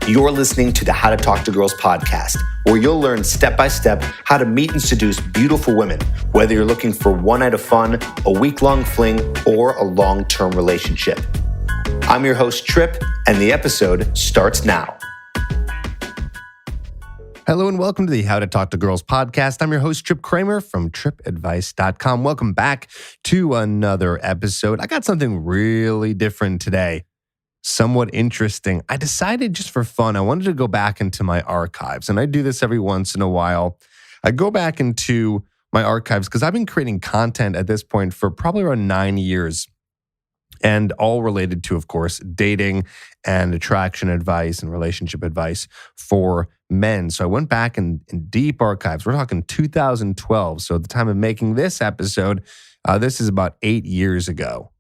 You're listening to the How to Talk to Girls podcast, where you'll learn step-by-step how to meet and seduce beautiful women, whether you're looking for one night of fun, a week-long fling, or a long-term relationship. I'm your host, Trip, and the episode starts now. Hello and welcome to the How to Talk to Girls podcast. I'm your host, Trip Kramer from tripadvice.com. Welcome back to another episode. I got something really different today, somewhat interesting. I decided just for fun, I wanted to go back into my archives, and I do this every once in a while. I go back into my archives because I've been creating content at this point for probably around 9 years, and all related to, of course, dating and attraction advice and relationship advice for men. So I went back in deep archives. We're talking 2012. So at the time of making this episode, this is about 8 years ago.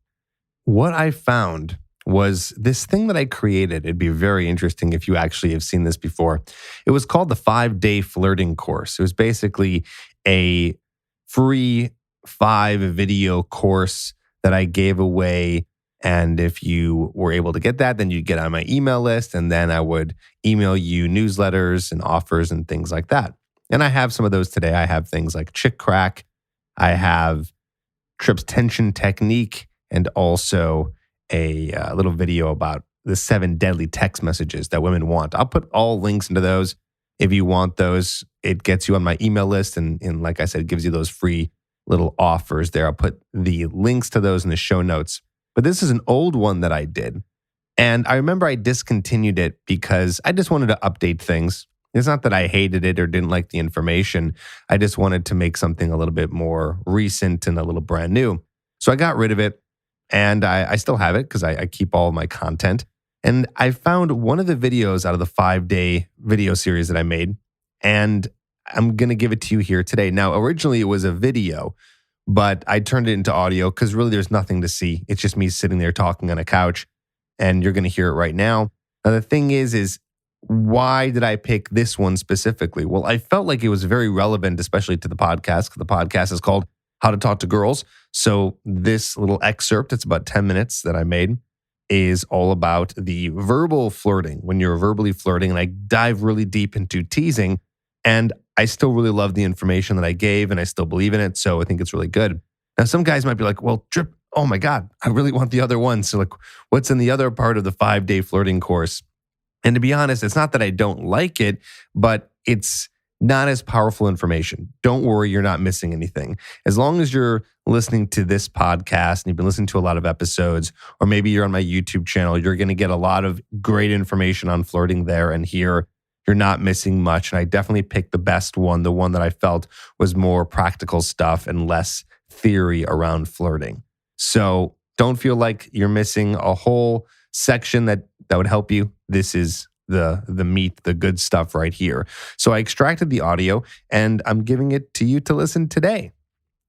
What I found was this thing that I created. It'd be very interesting if you actually have seen this before. It was called the 5-Day Flirting Course. It was basically a free 5-video course that I gave away. And if you were able to get that, then you'd get on my email list, and then I would email you newsletters and offers and things like that. And I have some of those today. I have things like Chick Crack. I have Trip's tension technique, and also a little video about the 7 deadly text messages that women want. I'll put all links into those. If you want those, it gets you on my email list. And like I said, it gives you those free little offers there. I'll put the links to those in the show notes. But this is an old one that I did. And I remember I discontinued it because I just wanted to update things. It's not that I hated it or didn't like the information. I just wanted to make something a little bit more recent and a little brand new. So I got rid of it. And I still have it because I keep all of my content. And I found one of the videos out of the 5-day video series that I made. And I'm going to give it to you here today. Now, originally it was a video, but I turned it into audio because really there's nothing to see. It's just me sitting there talking on a couch, and you're going to hear it right now. Now, the thing is why did I pick this one specifically? Well, I felt like it was very relevant, especially to the podcast, because the podcast is called How to Talk to Girls. So this little excerpt, it's about 10 minutes that I made, is all about the verbal flirting, when you're verbally flirting. And I dive really deep into teasing, and I still really love the information that I gave, and I still believe in it. So I think it's really good. Now, some guys might be like, well, Trip, oh my God, I really want the other one. So like, what's in the other part of the 5-day flirting course? And to be honest, it's not that I don't like it, but it's not as powerful information. Don't worry, you're not missing anything. As long as you're listening to this podcast and you've been listening to a lot of episodes, or maybe you're on my YouTube channel, you're going to get a lot of great information on flirting there and here. You're not missing much. And I definitely picked the best one, the one that I felt was more practical stuff and less theory around flirting. So don't feel like you're missing a whole section that would help you. This is the meat, the good stuff right here. So I extracted the audio and I'm giving it to you to listen today.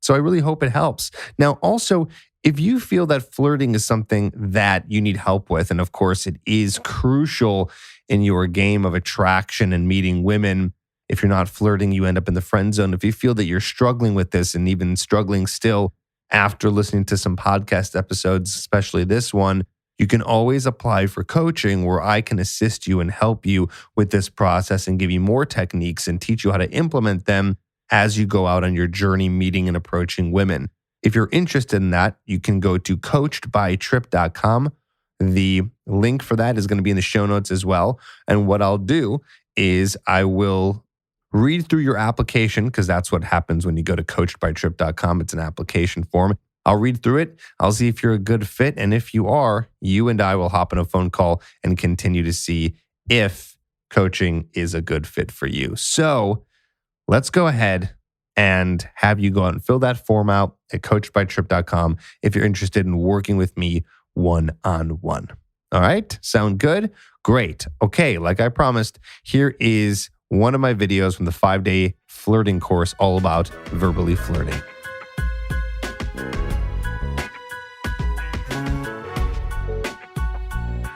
So I really hope it helps. Now, also, if you feel that flirting is something that you need help with, and of course it is crucial in your game of attraction and meeting women. If you're not flirting, you end up in the friend zone. If you feel that you're struggling with this, and even struggling still after listening to some podcast episodes, especially this one, you can always apply for coaching, where I can assist you and help you with this process and give you more techniques and teach you how to implement them as you go out on your journey meeting and approaching women. If you're interested in that, you can go to coachedbytrip.com. The link for that is going to be in the show notes as well. And what I'll do is I will read through your application, because that's what happens when you go to coachedbytrip.com. It's an application form. I'll read through it. I'll see if you're a good fit. And if you are, you and I will hop on a phone call and continue to see if coaching is a good fit for you. So let's go ahead and have you go out and fill that form out at coachedbytrip.com if you're interested in working with me one-on-one. All right? Sound good? Great. Okay, like I promised, here is one of my videos from the 5-day flirting course all about verbally flirting.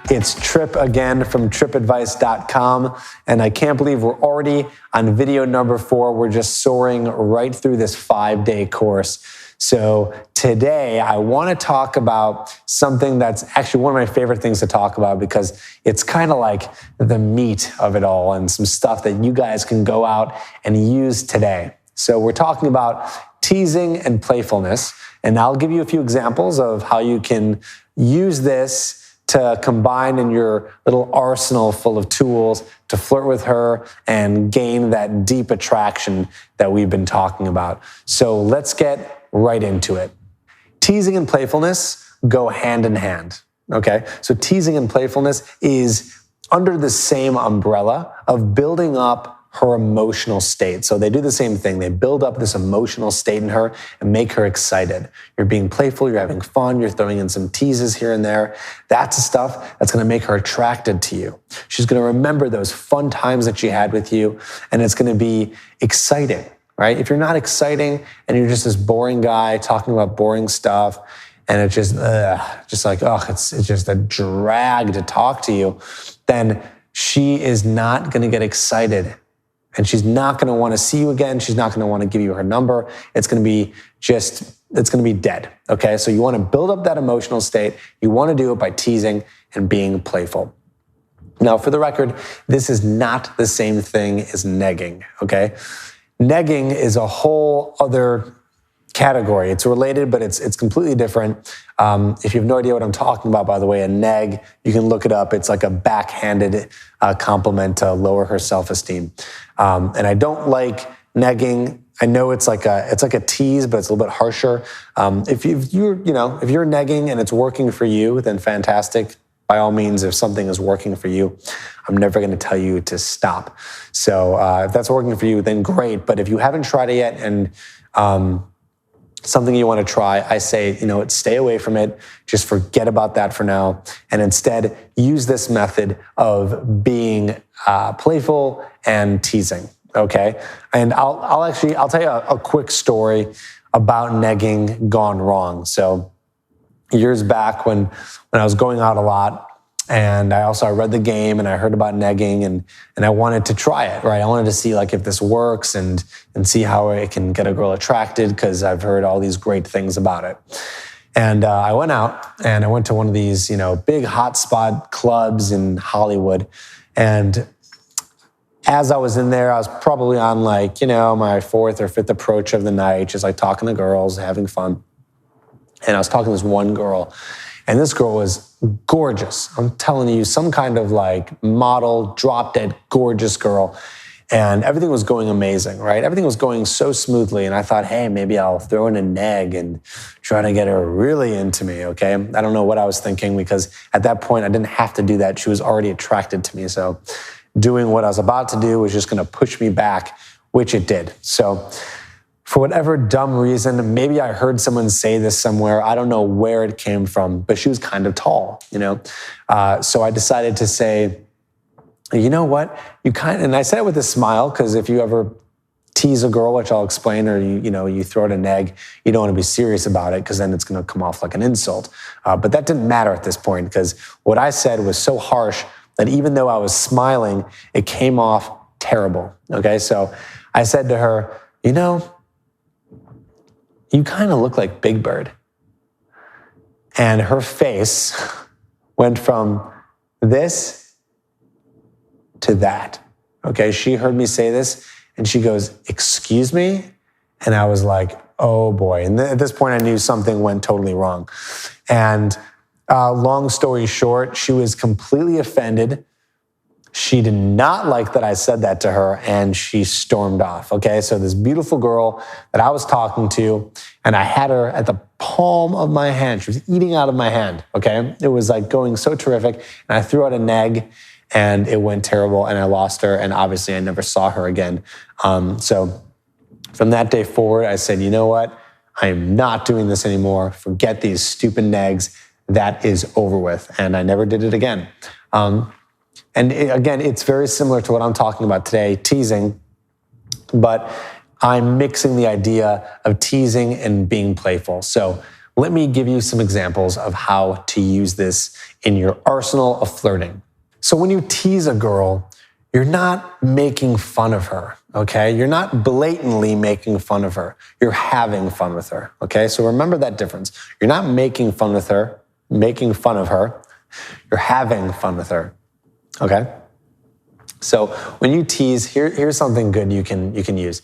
It's Trip again from tripadvice.com. And I can't believe we're already on video number 4. We're just soaring right through this 5-day course. So Today, I want to talk about something that's actually one of my favorite things to talk about because it's kind of like the meat of it all and some stuff that you guys can go out and use today. So we're talking about teasing and playfulness, and I'll give you a few examples of how you can use this to combine in your little arsenal full of tools to flirt with her and gain that deep attraction that we've been talking about. So let's get right into it. Teasing and playfulness go hand in hand, okay? So teasing and playfulness is under the same umbrella of building up her emotional state. So they do the same thing. They build up this emotional state in her and make her excited. You're being playful, you're having fun, you're throwing in some teases here and there. That's the stuff that's gonna make her attracted to you. She's gonna remember those fun times that she had with you, and it's gonna be exciting, right? If you're not exciting and you're just this boring guy talking about boring stuff, and it's just it's just a drag to talk to you, then she is not gonna get excited. And she's not going to want to see you again. She's not going to want to give you her number. It's going to be dead. Okay. So you want to build up that emotional state. You want to do it by teasing and being playful. Now, for the record, this is not the same thing as negging. Okay. Negging is a whole other category. It's related, but it's completely different. If you have no idea what I'm talking about, by the way, a neg, you can look it up. It's like a backhanded compliment to lower her self-esteem. And I don't like negging. I know it's like a tease, but it's a little bit harsher. If you're negging and it's working for you, then fantastic. By all means, if something is working for you, I'm never going to tell you to stop. So if that's working for you, then great. But if you haven't tried it yet and something you want to try, I say, stay away from it. Just forget about that for now. And instead, use this method of being playful and teasing, okay? And I'll tell you a quick story about negging gone wrong. So years back when I was going out a lot, and I read the game and I heard about negging and I wanted to try it, right? I wanted to see if this works and see how it can get a girl attracted because I've heard all these great things about it. And I went out and I went to one of these, big hotspot clubs in Hollywood. And as I was in there, I was probably on my fourth or fifth approach of the night, just talking to girls, having fun. And I was talking to this one girl. And this girl was gorgeous. I'm telling you, some kind of model, drop dead gorgeous girl. And everything was going amazing, right? Everything was going so smoothly. And I thought, hey, maybe I'll throw in a neg and try to get her really into me, okay? I don't know what I was thinking because at that point, I didn't have to do that. She was already attracted to me. So doing what I was about to do was just gonna push me back, which it did. So for whatever dumb reason, maybe I heard someone say this somewhere. I don't know where it came from, but she was kind of tall, So I decided to say, you know what? And I said it with a smile because if you ever tease a girl, which I'll explain, or you throw it a neg, you don't want to be serious about it because then it's going to come off like an insult. But that didn't matter at this point because what I said was so harsh that even though I was smiling, it came off terrible. Okay, so I said to her, you kind of look like Big Bird. And her face went from this to that. Okay, she heard me say this and she goes, excuse me? And I was like, oh boy. And at this point I knew something went totally wrong. And long story short, she was completely offended. She did not like that I said that to her and she stormed off, okay? So this beautiful girl that I was talking to and I had her at the palm of my hand. She was eating out of my hand, okay? It was going so terrific. And I threw out a neg and it went terrible and I lost her and obviously I never saw her again. So from that day forward, I said, you know what? I am not doing this anymore. Forget these stupid negs. That is over with. And I never did it again. Again, it's very similar to what I'm talking about today, teasing, but I'm mixing the idea of teasing and being playful. So let me give you some examples of how to use this in your arsenal of flirting. So when you tease a girl, you're not making fun of her, okay? You're not blatantly making fun of her. You're having fun with her, okay? So remember that difference. You're not making fun with her, making fun of her. You're having fun with her, okay? So when you tease, here's something good you can use.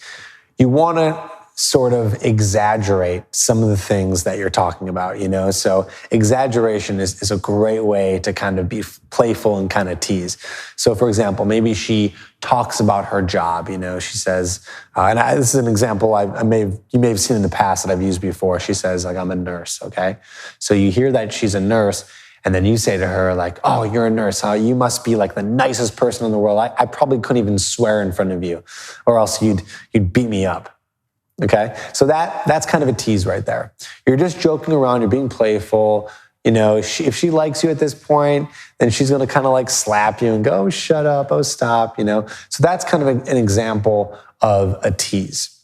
You want to sort of exaggerate some of the things that you're talking about, you know? So exaggeration is a great way to kind of be playful and kind of tease. So for example, maybe she talks about her job, you know, she says, this is an example you may have seen in the past that I've used before. She says, like, I'm a nurse, okay? So you hear that she's a nurse, and then you say to her, like, oh, you're a nurse, huh? You must be like the nicest person in the world. I probably couldn't even swear in front of you, or else you'd beat me up. Okay, so that's kind of a tease right there. You're just joking around, you're being playful. You know, if she likes you at this point, then she's going to kind of like slap you and go, oh, shut up, oh, stop, you know. So that's kind of an example of a tease.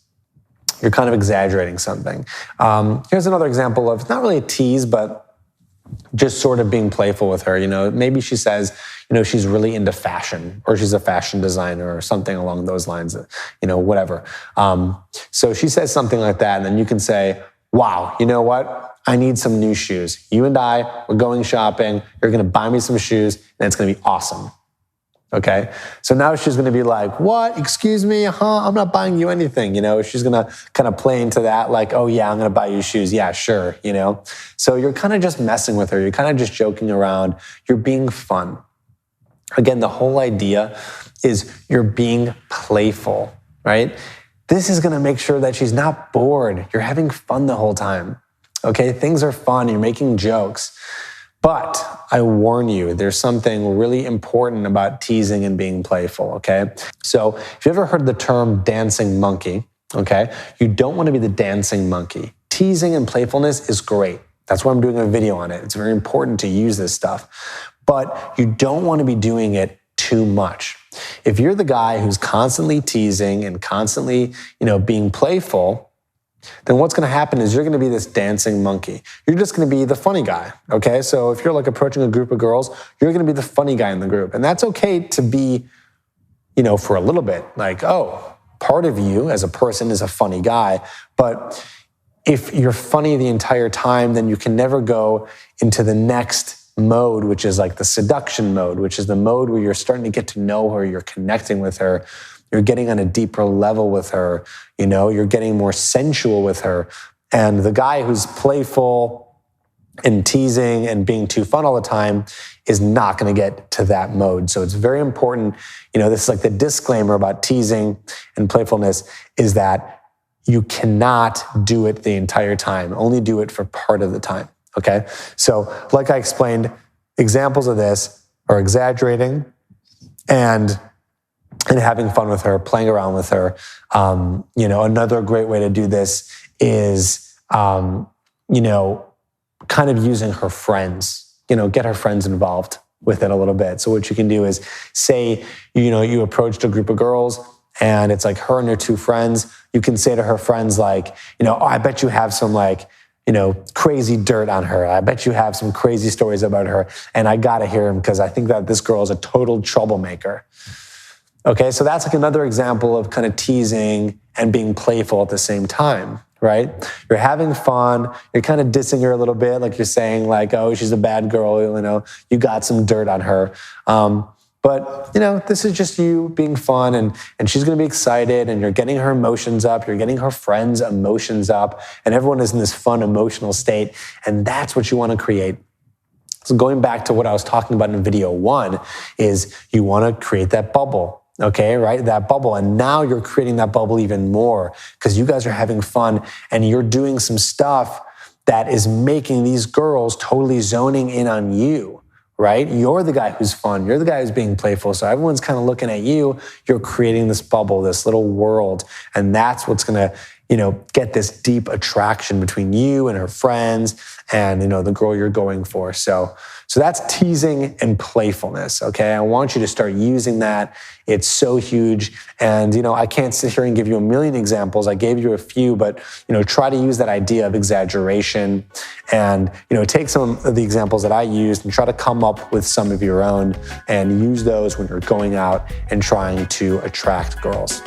You're kind of exaggerating something. Here's another example of, not really a tease, but just sort of being playful with her. You know, maybe she says, you know, she's really into fashion, or she's a fashion designer, or something along those lines, you know, whatever. So she says something like that, and then you can say, wow, you know what? I need some new shoes. You and I, we're going shopping. You're going to buy me some shoes, and it's going to be awesome. Okay, so now she's going to be like, what? Excuse me? I'm not buying you anything. You know, she's going to kind of play into that, like, oh yeah, I'm going to buy you shoes. Yeah, sure. You know, so you're kind of just messing with her. You're kind of just joking around. You're being fun. Again, the whole idea is you're being playful, right? This is going to make sure that she's not bored. You're having fun the whole time. Okay, things are fun. You're making jokes. But I warn you, there's something really important about teasing and being playful, okay? So if you ever heard the term dancing monkey, okay, you don't want to be the dancing monkey. Teasing and playfulness is great. That's why I'm doing a video on it. It's very important to use this stuff. But you don't want to be doing it too much. If you're the guy who's constantly teasing and constantly, you know, being playful, then what's going to happen is you're going to be this dancing monkey. You're just going to be the funny guy, okay? So if you're like approaching a group of girls, you're going to be the funny guy in the group. And that's okay to be, you know, for a little bit. Like, oh, part of you as a person is a funny guy. But if you're funny the entire time, then you can never go into the next mode, which is like the seduction mode, which is the mode where you're starting to get to know her, you're connecting with her, you're getting on a deeper level with her, you know, you're getting more sensual with her. And the guy who's playful and teasing and being too fun all the time is not going to get to that mode. So it's very important, you know, this is like the disclaimer about teasing and playfulness is that you cannot do it the entire time. Only do it for part of the time, okay? So like I explained, examples of this are exaggerating and having fun with her, playing around with her. You know, another great way to do this is, you know, kind of using her friends, you know, get her friends involved with it a little bit. So what you can do is say, you know, you approached a group of girls and it's like her and her two friends. You can say to her friends like, you know, oh, I bet you have some like, you know, crazy dirt on her. I bet you have some crazy stories about her. And I got to hear them because I think that this girl is a total troublemaker. Okay, so that's like another example of kind of teasing and being playful at the same time, right? You're having fun. You're kind of dissing her a little bit, like you're saying like, oh, she's a bad girl, you know, you got some dirt on her. But, you know, this is just you being fun and she's going to be excited and you're getting her emotions up. You're getting her friends' emotions up and everyone is in this fun emotional state. And that's what you want to create. So going back to what I was talking about in video 1 is you want to create that bubble. Okay, right? That bubble. And now you're creating that bubble even more because you guys are having fun and you're doing some stuff that is making these girls totally zoning in on you, right? You're the guy who's fun. You're the guy who's being playful. So everyone's kind of looking at you. You're creating this bubble, this little world. And that's what's going to, you know, get this deep attraction between you and her friends and the girl you're going for. So that's teasing and playfulness, okay? I want you to start using that. It's so huge. And, I can't sit here and give you a million examples. I gave you a few, but, try to use that idea of exaggeration and, take some of the examples that I used and try to come up with some of your own and use those when you're going out and trying to attract girls.